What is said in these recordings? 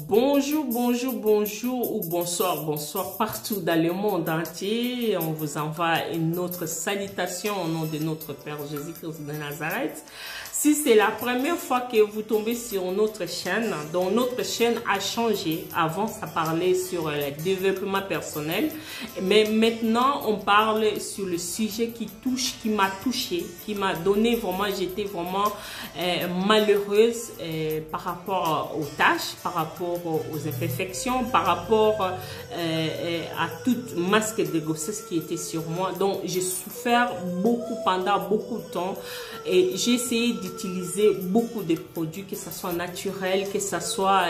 Bonjour, bonjour, bonjour ou bonsoir, bonsoir partout dans le monde entier. On vous envoie une autre salutation au nom de notre Père Jésus-Christ de Nazareth. Si c'est la première fois que vous tombez sur notre chaîne, donc notre chaîne a changé. Avant, ça parlait sur le développement personnel, mais maintenant, on parle sur le sujet qui m'a touché, qui m'a donné vraiment, j'étais vraiment malheureuse par rapport aux tâches, par rapport aux imperfections, par rapport à toute masque de grossesse qui était sur moi. Donc, j'ai souffert beaucoup pendant beaucoup de temps et j'ai essayé d'utiliser beaucoup de produits, que ce soit naturel, que ce soit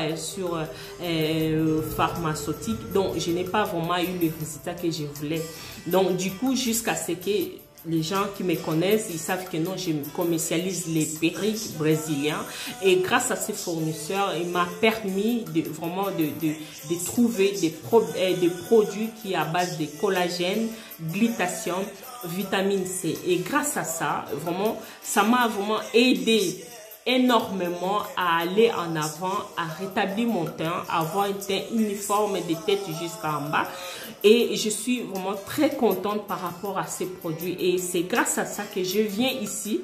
pharmaceutique. Donc, je n'ai pas vraiment eu le résultat que je voulais. Donc, du coup, jusqu'à ce que les gens qui me connaissent, ils savent que non, je commercialise les perruques brésiliens. Et grâce à ces fournisseurs, il m'a permis de trouver des produits qui à base de collagène, glutathion, vitamine C. Et grâce à ça, vraiment, ça m'a vraiment aidé énormément à aller en avant, à rétablir mon teint, à avoir un teint uniforme de tête jusqu'en bas. Et je suis vraiment très contente par rapport à ces produits. Et c'est grâce à ça que je viens ici.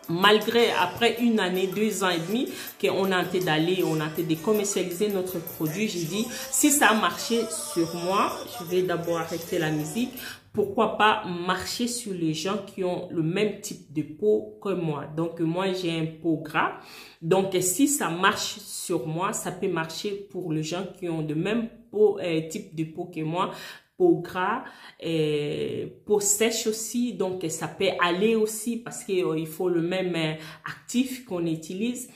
Malgré, après une année, 2 ans et demi, qu'on a tenté d'aller, on a tenté de commercialiser notre produit, j'ai dit, si ça a marché sur moi, je vais d'abord arrêter la musique. Pourquoi pas marcher sur les gens qui ont le même type de peau que moi. Donc, moi, j'ai un peau gras. Donc, si ça marche sur moi, ça peut marcher pour les gens qui ont le même type de peau que moi. Peau gras, peau sèche aussi, donc ça peut aller aussi parce qu'il faut le même actif qu'on utilise.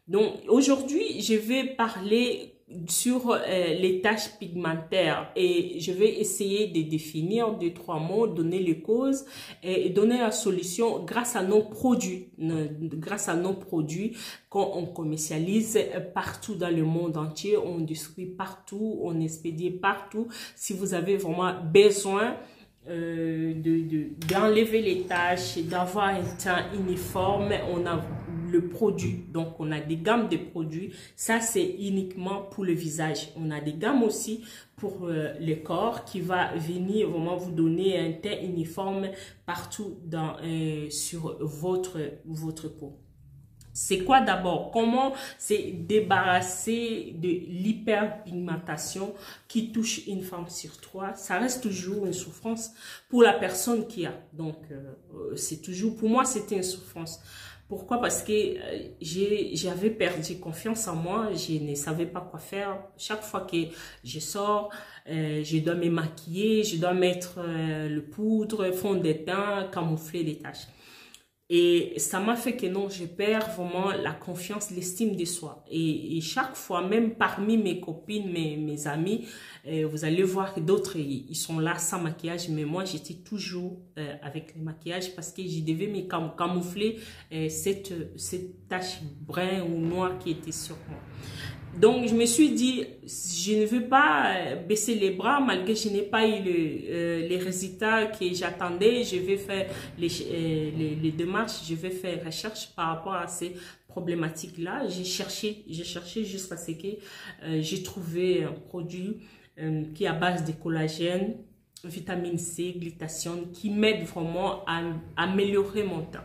Donc aujourd'hui, je vais parler sur les taches pigmentaires et je vais essayer de définir 2-3 mots, donner les causes et donner la solution grâce à nos produits, qu'on commercialise partout dans le monde entier, on distribue partout, on expédie partout. Si vous avez vraiment besoin d'enlever les taches, d'avoir un teint uniforme, on a le produit. Donc, on a des gammes de produits. Ça, c'est uniquement pour le visage. On a des gammes aussi pour le corps qui va venir vraiment vous donner un teint uniforme partout sur votre peau. C'est quoi d'abord? Comment se débarrasser de l'hyperpigmentation qui touche une femme sur 3? Ça reste toujours une souffrance pour la personne qui a. Donc, c'est toujours, pour moi, c'était une souffrance. Pourquoi? Parce que j'avais perdu confiance en moi, je ne savais pas quoi faire. Chaque fois que je sors, je dois me maquiller, je dois mettre le poudre, fond de teint, camoufler les taches. Et ça m'a fait que non, je perds vraiment la confiance, l'estime de soi. Et chaque fois, même parmi mes copines, mes amis, vous allez voir que d'autres, ils sont là sans maquillage. Mais moi, j'étais toujours avec le maquillage parce que je devais me camoufler cette tache brun ou noire qui était sur moi. Donc, je me suis dit, je ne veux pas baisser les bras malgré que je n'ai pas eu les résultats que j'attendais. Je vais faire les démarches, je vais faire recherche par rapport à ces problématiques-là. J'ai cherché jusqu'à ce que j'ai trouvé un produit qui est à base de collagène, vitamine C, glutathion, qui m'aide vraiment à améliorer mon teint.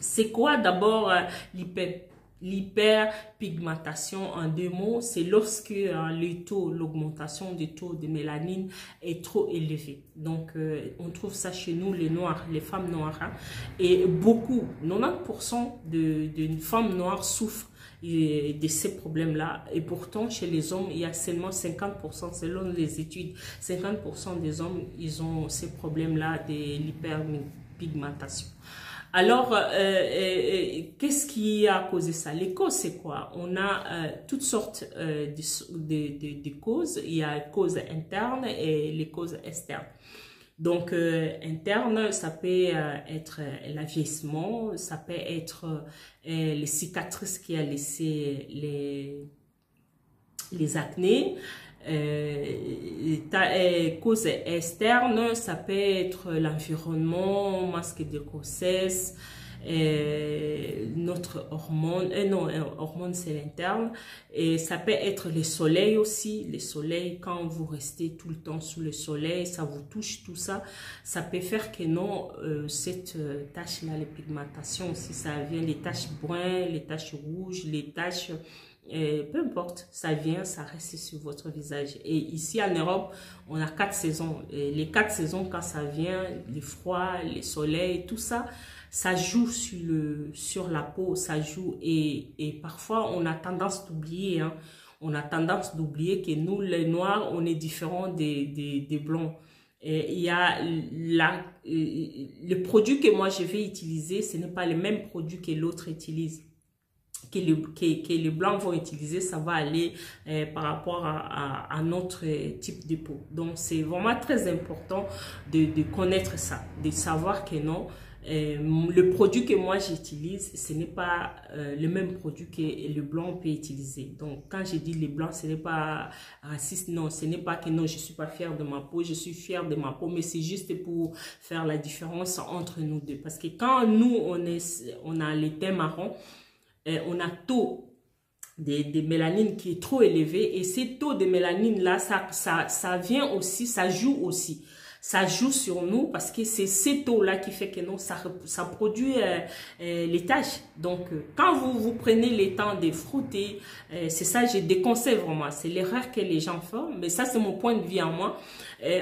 C'est quoi d'abord l'hyperpigmentation? En 2 mots, c'est lorsque l'augmentation du taux de mélanine est trop élevée. Donc, on trouve ça chez nous, les noirs, les femmes noires. Hein, et beaucoup, 90% de femmes noires souffrent de ces problèmes-là. Et pourtant, chez les hommes, il y a seulement 50%, selon les études, 50% des hommes, ils ont ces problèmes-là de l'hyperpigmentation. Alors, qu'est-ce qui a causé ça? Les causes, c'est quoi? On a toutes sortes de causes. Il y a les causes internes et les causes externes. Donc, interne, ça peut être l'avieillissement, ça peut être les cicatrices qui a laissé les acnés. Cause externe, ça peut être l'environnement, masque de grossesse, notre hormone, non, hormone c'est l'interne, et ça peut être le soleil aussi, le soleil, quand vous restez tout le temps sous le soleil, ça vous touche, tout ça, ça peut faire que non, cette tache-là, les pigmentations aussi, ça vient, les taches brunes, les taches rouges, les taches... peu importe, ça vient, ça reste sur votre visage. Et ici en Europe, on a 4 saisons. Et les 4 saisons, quand ça vient, les froids, les soleils, tout ça, ça joue sur la peau, ça joue. Et parfois, on a tendance d'oublier, hein. On a tendance d'oublier que nous, les Noirs, on est différents des Blancs. Et il y a le produit que moi je vais utiliser, ce n'est pas le même produit que l'autre utilise. Que les blancs vont utiliser, ça va aller par rapport à notre type de peau. Donc, c'est vraiment très important de connaître ça, de savoir que non, le produit que moi j'utilise, ce n'est pas le même produit que le blanc peut utiliser. Donc, quand je dis les blancs, ce n'est pas raciste, non, ce n'est pas que non, je ne suis pas fière de ma peau, je suis fière de ma peau, mais c'est juste pour faire la différence entre nous deux. Parce que quand nous, on a les teints marrons, on a taux de mélanine qui est trop élevé, et ces taux de mélanine là, ça vient aussi, ça joue aussi. Ça joue sur nous parce que c'est ces taux-là qui fait que non, ça produit les taches. Donc, quand vous prenez le temps de frotter, c'est ça, je déconseille vraiment. C'est l'erreur que les gens font, mais ça, c'est mon point de vue à moi.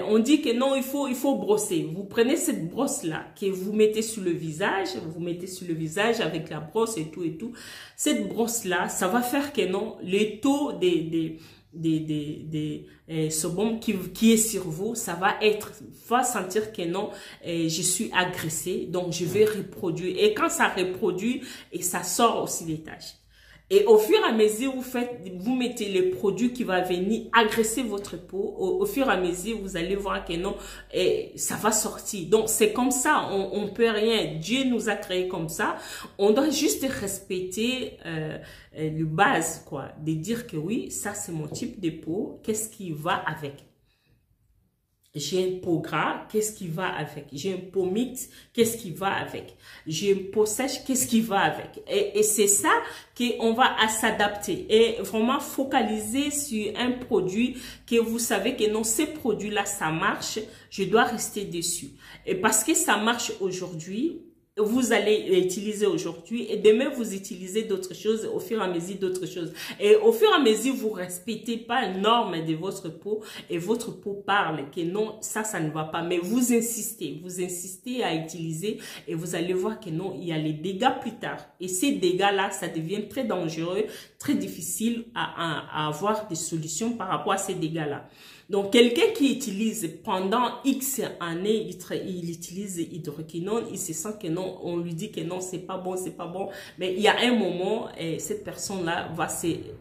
On dit que non, il faut brosser. Vous prenez cette brosse-là que vous mettez sur le visage, vous mettez sur le visage avec la brosse et tout et tout. Cette brosse-là, ça va faire que non, les taux sebum qui est sur vous, ça va sentir que non, je suis agressée, donc je vais reproduire. Et quand ça reproduit, et ça sort aussi les taches. Et au fur et à mesure, vous mettez le produit qui va venir agresser votre peau. Au fur et à mesure, vous allez voir que non, et ça va sortir. Donc, c'est comme ça, on peut rien. Dieu nous a créés comme ça. On doit juste respecter le base, quoi. De dire que oui, ça c'est mon type de peau. Qu'est-ce qui va avec? J'ai une peau gras, qu'est-ce qui va avec? J'ai une peau mixte, qu'est-ce qui va avec? J'ai une peau sèche, qu'est-ce qui va avec? Et c'est ça qu'on va s'adapter et vraiment focaliser sur un produit que vous savez que non, ces produits-là, ça marche, je dois rester dessus. Et parce que ça marche aujourd'hui, vous allez utiliser aujourd'hui et demain vous utilisez d'autres choses, au fur et à mesure d'autres choses. Et au fur et à mesure, vous respectez pas les normes de votre peau et votre peau parle que non, ça ne va pas. Mais vous insistez à utiliser et vous allez voir que non, il y a les dégâts plus tard. Et ces dégâts-là, ça devient très dangereux, très difficile à avoir des solutions par rapport à ces dégâts-là. Donc, quelqu'un qui utilise pendant X années, il utilise hydroquinone, il se sent que non, on lui dit que non, c'est pas bon, mais il y a un moment, cette personne-là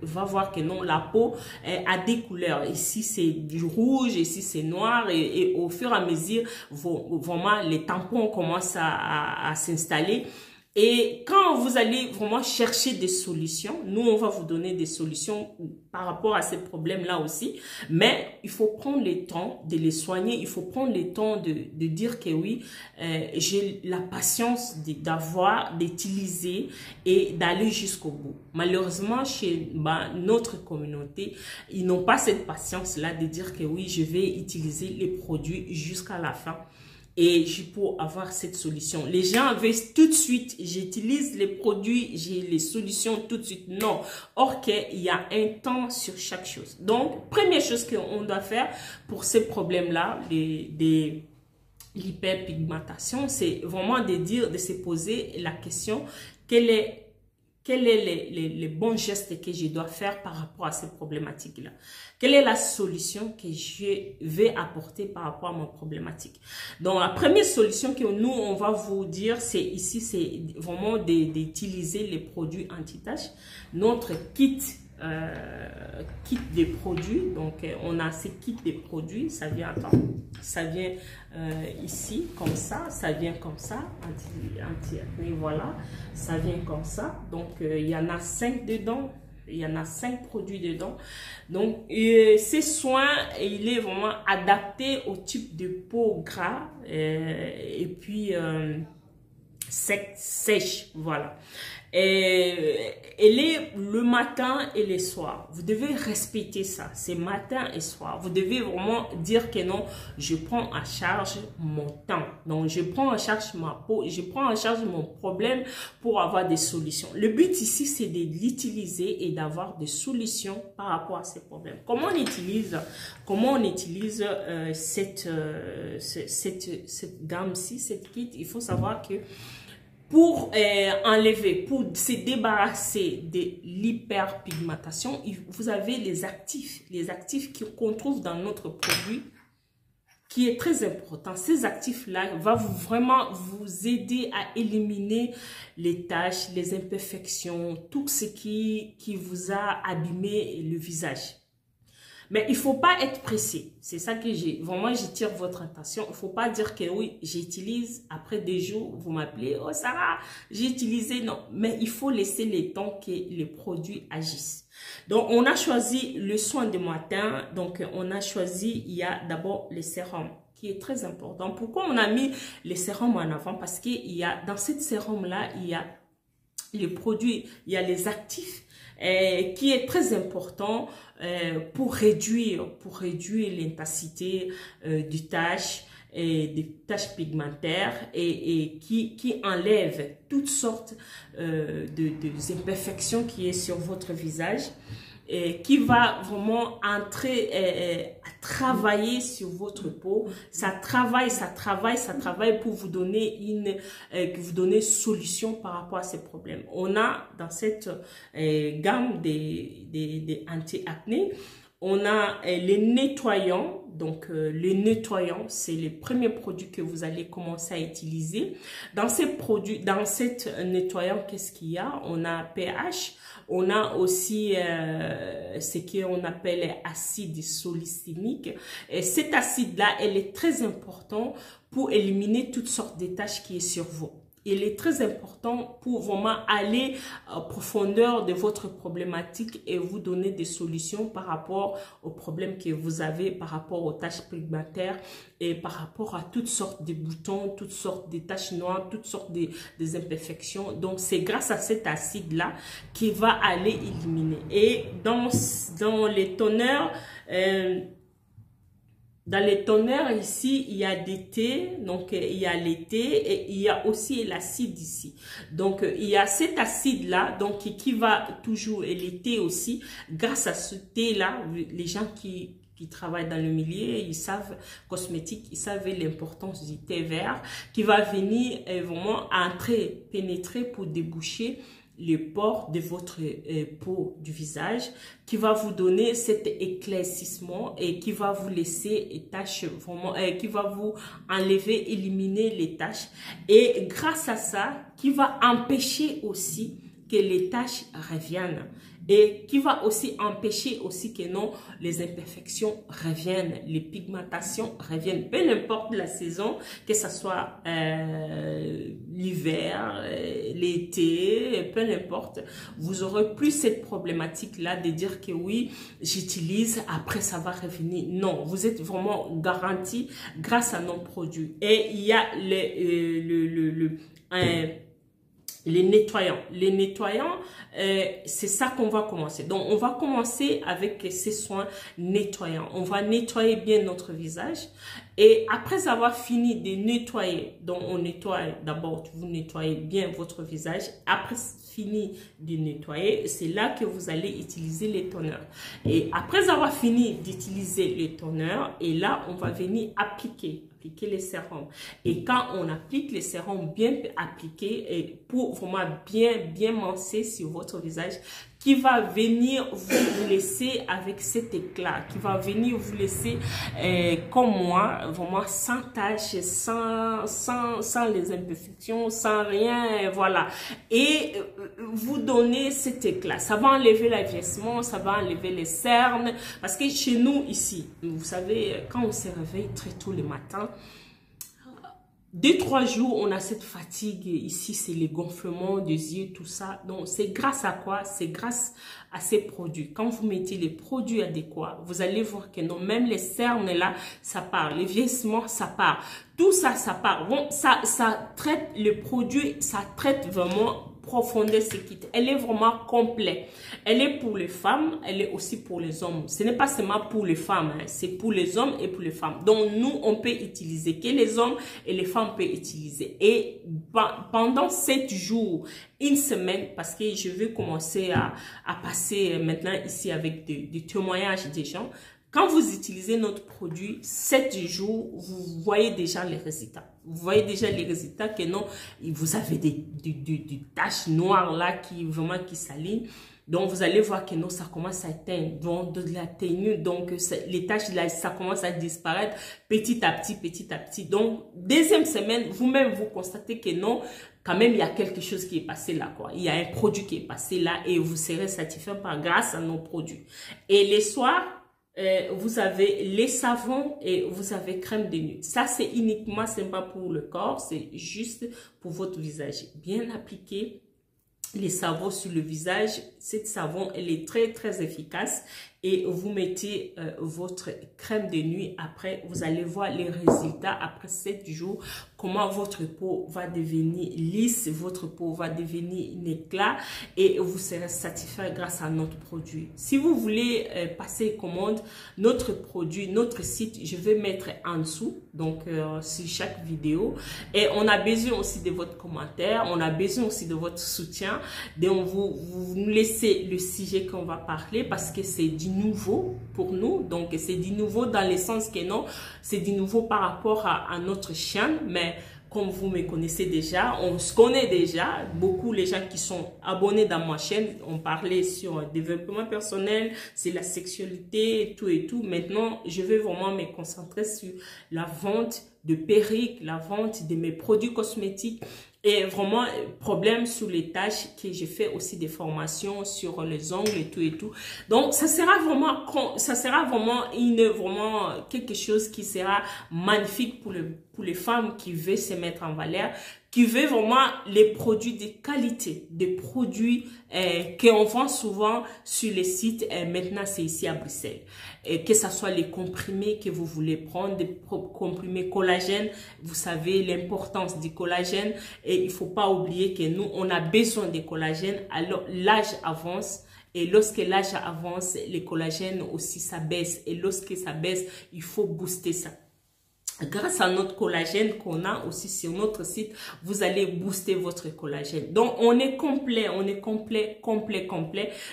va voir que non, la peau a des couleurs. Ici, c'est du rouge, ici, c'est noir, et au fur et à mesure, vraiment, les tampons commencent à s'installer. Et quand vous allez vraiment chercher des solutions, nous, on va vous donner des solutions par rapport à ces problèmes-là aussi. Mais il faut prendre le temps de les soigner. Il faut prendre le temps de dire que oui, j'ai la patience d'utiliser et d'aller jusqu'au bout. Malheureusement, chez notre communauté, ils n'ont pas cette patience-là de dire que oui, je vais utiliser les produits jusqu'à la fin. Et pour avoir cette solution, les gens veulent tout de suite, j'utilise les produits, j'ai les solutions tout de suite. Non, or qu'il y a un temps sur chaque chose. Donc, première chose qu'on doit faire pour ces problèmes-là, l'hyperpigmentation, c'est vraiment de se poser la question, quel est les bons gestes que je dois faire par rapport à ces problématiques-là? Quelle est la solution que je vais apporter par rapport à ma problématique? Donc, la première solution que nous, on va vous dire, c'est vraiment d'utiliser les produits anti-taches. Notre kit des produits, donc on a ces kits des produits, ça vient ici comme ça vient comme ça, voilà, ça vient comme ça. Donc il y en a 5 dedans, il y en a 5 produits dedans. Donc ces soins, il est vraiment adapté au type de peau gras et puis sèche, voilà. Et elle est le matin et le soir. Vous devez respecter ça. C'est matin et soir. Vous devez vraiment dire que non, je prends en charge mon temps. Donc, je prends en charge ma peau. Je prends en charge mon problème pour avoir des solutions. Le but ici, c'est de l'utiliser et d'avoir des solutions par rapport à ces problèmes. Comment on utilise cette gamme-ci, cette kit? Il faut savoir que pour enlever, pour se débarrasser de l'hyperpigmentation, vous avez les actifs qu'on trouve dans notre produit, qui est très important. Ces actifs-là vont vraiment vous aider à éliminer les taches, les imperfections, tout ce qui vous a abîmé le visage. Mais il ne faut pas être pressé. C'est ça que vraiment, j'attire votre attention. Il ne faut pas dire que oui, j'utilise, après des jours, vous m'appelez, oh Sarah, j'ai utilisé. Non, mais il faut laisser le temps que les produits agissent. Donc, on a choisi le soin de matin. Donc, on a choisi, il y a d'abord le sérum, qui est très important. Pourquoi on a mis le sérum en avant? Parce qu'il y a, dans cette sérum-là, il y a les produits, il y a les actifs, qui est très important pour réduire l'intensité des taches pigmentaires et qui enlève toutes sortes d'imperfections qui est sur votre visage, et qui va vraiment entrer à travailler sur votre peau. Ça travaille pour vous donner solution par rapport à ces problèmes. On a dans cette gamme des anti-acné, on a les nettoyants. Donc, les nettoyants, c'est les premiers produits que vous allez commencer à utiliser. Dans ces produits, dans cette nettoyant, qu'est-ce qu'il y a? On a pH, on a aussi ce qu'on appelle acide salicylinique. Et cet acide-là, elle est très important pour éliminer toutes sortes de taches qui est sur vous. Il est très important pour vraiment aller en profondeur de votre problématique et vous donner des solutions par rapport aux problèmes que vous avez, par rapport aux taches pigmentaires et par rapport à toutes sortes de boutons, toutes sortes de taches noires, toutes sortes des imperfections. Donc, c'est grâce à cet acide-là qui va aller éliminer. Et dans les toners, dans les toners ici, il y a des thés, donc il y a les thés et il y a aussi l'acide ici. Donc il y a cet acide-là, donc qui va toujours, et les thés aussi, grâce à ce thé-là, les gens qui travaillent dans le milieu, ils savent, cosmétique, ils savent l'importance du thé vert, qui va venir vraiment entrer, pénétrer pour déboucher les pores de votre peau du visage, qui va vous donner cet éclaircissement et qui va vous laisser les taches vraiment, qui va vous enlever, éliminer les taches, et grâce à ça, qui va empêcher aussi que les taches reviennent, et qui va aussi empêcher aussi que non, les imperfections reviennent, les pigmentations reviennent, peu importe la saison, que ce soit l'hiver, l'été, peu importe, vous aurez plus cette problématique-là de dire que oui, j'utilise, après ça va revenir. Non, vous êtes vraiment garanti grâce à nos produits. Et il y a les nettoyants. Les nettoyants, c'est ça qu'on va commencer. Donc, on va commencer avec ces soins nettoyants. On va nettoyer bien notre visage. Et après avoir fini de nettoyer, donc on nettoie d'abord, vous nettoyez bien votre visage. Après fini de nettoyer, c'est là que vous allez utiliser les toners. Et après avoir fini d'utiliser les toners, et là, on va venir appliquer les sérums. Et quand on applique les sérums bien appliqués, et pour vraiment bien masser sur votre visage, qui va venir vous laisser avec cet éclat, qui va venir vous laisser comme moi, vraiment sans taches, sans les imperfections, sans rien, voilà. Et vous donner cet éclat. Ça va enlever l'avieillissement, ça va enlever les cernes, parce que chez nous ici, vous savez, quand on se réveille très tôt le matin, 2-3 jours, on a cette fatigue ici, c'est les gonflements des yeux, tout ça. Donc, c'est grâce à quoi? C'est grâce à ces produits. Quand vous mettez les produits adéquats, vous allez voir que non, même les cernes là, ça part. Les vieillissements, ça part. Tout ça, ça part. Bon, ça traite le produit, ça traite vraiment profondeur ce kit. Elle est vraiment complète. Elle est pour les femmes, elle est aussi pour les hommes. Ce n'est pas seulement pour les femmes, hein, c'est pour les hommes et pour les femmes. Donc nous, on peut utiliser, que les hommes et les femmes peuvent utiliser. Et pendant 7 jours, une semaine, parce que je vais commencer à passer maintenant ici avec des témoignages des gens. Quand vous utilisez notre produit, 7 jours, vous voyez déjà les résultats. Vous voyez déjà les résultats que non, vous avez des taches noires là qui s'alignent. Donc, vous allez voir que non, ça commence à éteindre, donc de la tenue. Donc, les taches là, ça commence à disparaître petit à petit. Donc, deuxième semaine, vous-même, vous constatez que non, quand même, il y a quelque chose qui est passé là, quoi. Il y a un produit qui est passé là et vous serez satisfait grâce à nos produits. Et les soirs, vous avez les savons et vous avez crème de nuit. Ça, c'est uniquement, c'est pas pour le corps, c'est juste pour votre visage. Bien appliqué, les savons sur le visage. Cette savon, elle est très, très efficace. Et vous mettez votre crème de nuit. Après, vous allez voir les résultats après 7 jours. Comment votre peau va devenir lisse, votre peau va devenir un éclat et vous serez satisfait grâce à notre produit. Si vous voulez passer commande, notre produit, notre site, je vais mettre en dessous, donc sur chaque vidéo. Et on a besoin aussi de votre commentaire, on a besoin aussi de votre soutien. Donc vous nous laissez le sujet qu'on va parler parce que c'est du nouveau pour nous. Donc c'est du nouveau dans le sens que non, c'est du nouveau par rapport à notre chaîne, mais comme vous me connaissez déjà, on se connaît déjà. Beaucoup les gens qui sont abonnés dans ma chaîne ont parlé sur le développement personnel, c'est la sexualité et tout. Maintenant, je vais vraiment me concentrer sur la vente de perruques, la vente de mes produits cosmétiques et vraiment problème sur les tâches que j'ai fait aussi des formations sur les ongles et tout. Donc ça sera vraiment quelque chose qui sera magnifique pour les femmes qui veulent se mettre en valeur, qui veut vraiment les produits de qualité, des produits qu'on vend souvent sur les sites. Maintenant, c'est ici à Bruxelles. Que ce soit les comprimés que vous voulez prendre, des comprimés collagène. Vous savez l'importance du collagène. Et il ne faut pas oublier que nous, on a besoin de collagène. Alors, l'âge avance. Et lorsque l'âge avance, le collagène aussi, ça baisse. Et lorsque ça baisse, il faut booster ça. Grâce à notre collagène qu'on a aussi sur notre site, vous allez booster votre collagène. Donc, on est complet.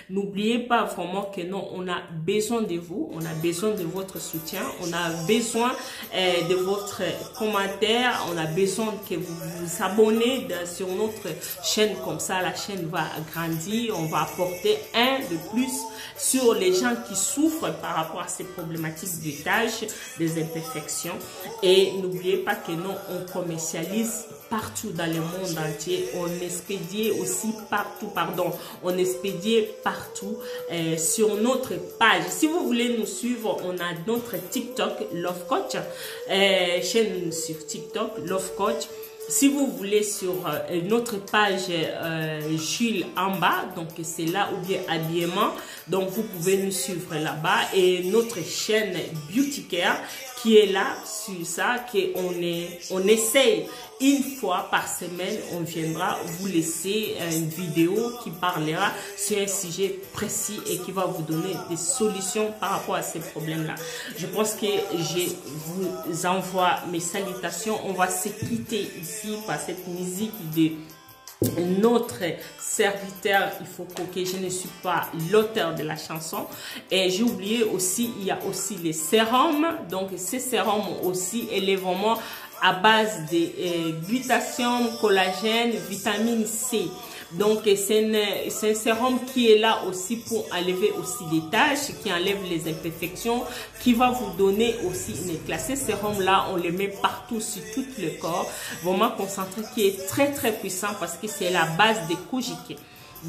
N'oubliez pas vraiment que non, on a besoin de vous. On a besoin de votre soutien. On a besoin de votre commentaire. On a besoin que vous vous abonnez sur notre chaîne. Comme ça, la chaîne va grandir. On va apporter un de plus sur les gens qui souffrent par rapport à ces problématiques de taches, des imperfections. Et n'oubliez pas que nous, on commercialise partout dans le monde entier. On expédie aussi partout, on expédie partout sur notre page. Si vous voulez nous suivre, on a notre TikTok, Love Coach, chaîne sur TikTok, Love Coach. Si vous voulez sur notre page Jules en bas, donc c'est là ou bien habillement, donc vous pouvez nous suivre là-bas et notre chaîne Beauty Care qui est là sur ça, on essaye une fois par semaine, on viendra vous laisser une vidéo qui parlera sur un sujet précis et qui va vous donner des solutions par rapport à ces problèmes-là. Je pense que je vous envoie mes salutations. On va se quitter ici par cette musique de notre serviteur. Il faut que je ne suis pas l'auteur de la chanson. Et j'ai oublié aussi, il y a aussi les sérums. Donc ces sérums aussi, elle est vraiment à base de glutathion, collagène, vitamine C. Donc c'est un sérum qui est là aussi pour enlever aussi des taches, qui enlève les imperfections, qui va vous donner aussi une éclat. Ces sérums là, on les met partout sur tout le corps, vraiment concentré, qui est très très puissant parce que c'est la base des kojiké.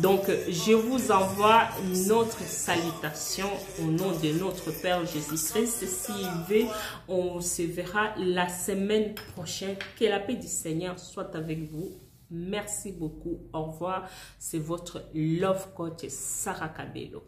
Donc, je vous envoie notre salutation au nom de notre Père Jésus-Christ. S'il veut, on se verra la semaine prochaine. Que la paix du Seigneur soit avec vous. Merci beaucoup. Au revoir. C'est votre Love Coach Sarah Kabelo.